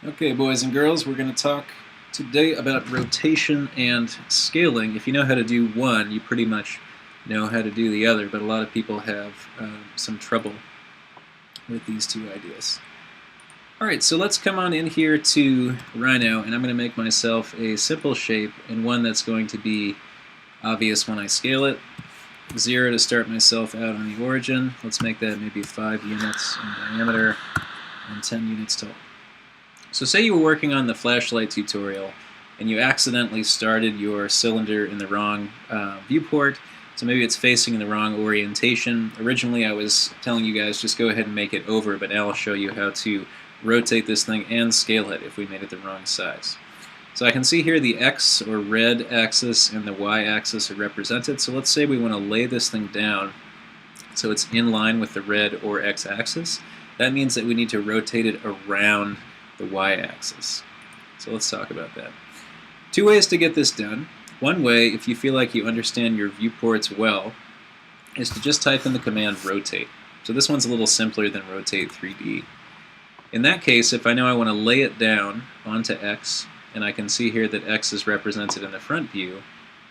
Okay, boys and girls, we're going to talk today about rotation and scaling. If you know how to do one, you pretty much know how to do the other, but a lot of people have some trouble with these two ideas. Alright, so let's come on in here to Rhino, and I'm going to make myself a simple shape and one that's going to be obvious when I scale it. 0 to start myself out on the origin. Let's make that maybe 5 units in diameter and 10 units tall. So say you were working on the flashlight tutorial and you accidentally started your cylinder in the wrong viewport, so maybe it's facing in the wrong orientation. Originally I was telling you guys just go ahead and make it over, but now I'll show you how to rotate this thing and scale it if we made it the wrong size. So I can see here the X or red axis and the Y axis are represented, so let's say we want to lay this thing down so it's in line with the red or X axis. That means that we need to rotate it around the y-axis. So let's talk about that. Two ways to get this done. One way, if you feel like you understand your viewports well, is to just type in the command rotate. So this one's a little simpler than rotate 3D. In that case, if I know I want to lay it down onto X, and I can see here that X is represented in the front view,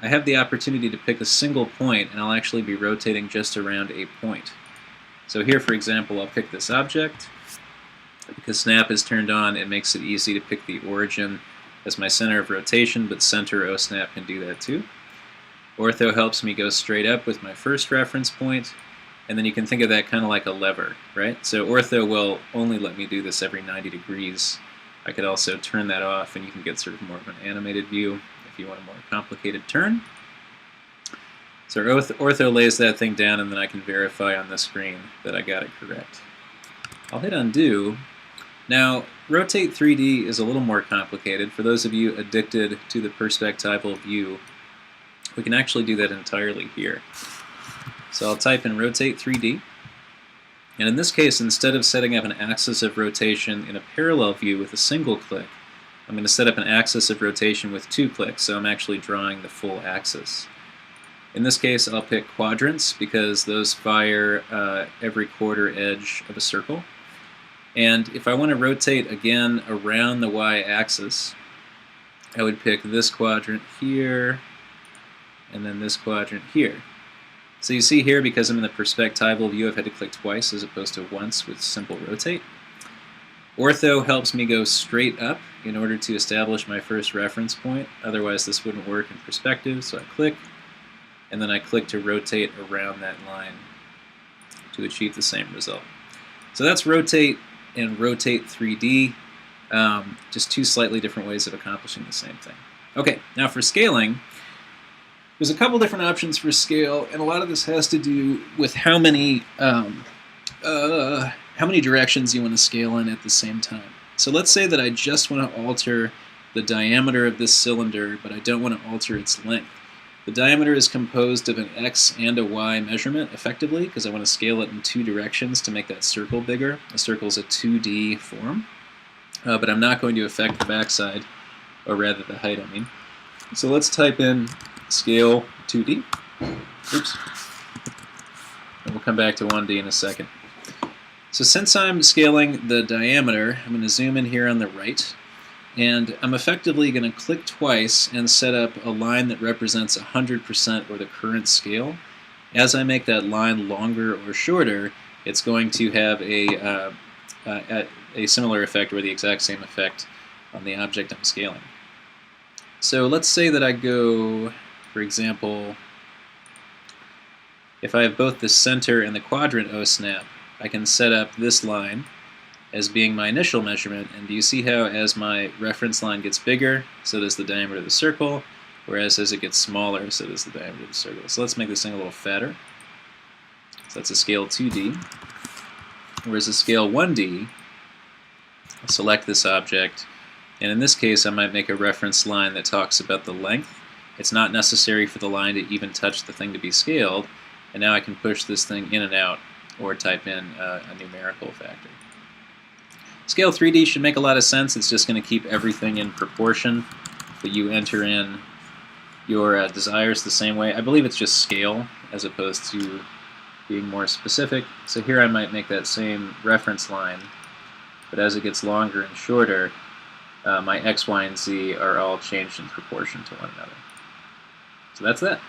I have the opportunity to pick a single point, and I'll actually be rotating just around a point. So here, for example, I'll pick this object. Because snap is turned on, it makes it easy to pick the origin as my center of rotation, but center OSnap can do that too. Ortho helps me go straight up with my first reference point, and then you can think of that kind of like a lever, right? So ortho will only let me do this every 90 degrees. I could also turn that off, and you can get sort of more of an animated view if you want a more complicated turn. So ortho lays that thing down, and then I can verify on the screen that I got it correct. I'll hit undo. Now, rotate 3D is a little more complicated. For those of you addicted to the perspectival view, we can actually do that entirely here. So I'll type in rotate 3D, and in this case, instead of setting up an axis of rotation in a parallel view with a single click, I'm going to set up an axis of rotation with 2 clicks, so I'm actually drawing the full axis. In this case, I'll pick quadrants because those fire every quarter edge of a circle. And if I want to rotate again around the y-axis, I would pick this quadrant here, and then this quadrant here. So you see here, because I'm in the perspectival view, I've had to click twice as opposed to once with simple rotate. Ortho helps me go straight up in order to establish my first reference point. Otherwise this wouldn't work in perspective, so I click, and then I click to rotate around that line to achieve the same result. So that's rotate and rotate 3D, just two slightly different ways of accomplishing the same thing. Okay, now for scaling, there's a couple different options for scale, and a lot of this has to do with how many directions you want to scale in at the same time. So let's say that I just want to alter the diameter of this cylinder, but I don't want to alter its length. The diameter is composed of an X and a Y measurement, effectively, because I want to scale it in 2 directions to make that circle bigger. The circle is a 2D form, but I'm not going to affect the backside, or rather the height, I mean. So let's type in scale 2D. Oops. And we'll come back to 1D in a second. So since I'm scaling the diameter, I'm going to zoom in here on the right. And I'm effectively going to click twice and set up a line that represents 100% or the current scale. As I make that line longer or shorter, it's going to have a similar effect or the exact same effect on the object I'm scaling. So let's say that I go, for example, if I have both the center and the quadrant OSnap, I can set up this line as being my initial measurement, and do you see how as my reference line gets bigger, so does the diameter of the circle, whereas as it gets smaller, so does the diameter of the circle. So let's make this thing a little fatter. So that's a scale 2D. Whereas a scale 1D, I'll select this object, and in this case I might make a reference line that talks about the length. It's not necessary for the line to even touch the thing to be scaled, and now I can push this thing in and out or type in a numerical factor. Scale 3D should make a lot of sense. It's just going to keep everything in proportion, but you enter in your desires the same way. I believe it's just scale as opposed to being more specific. So here I might make that same reference line, but as it gets longer and shorter, my x, y, and z are all changed in proportion to one another. So that's that.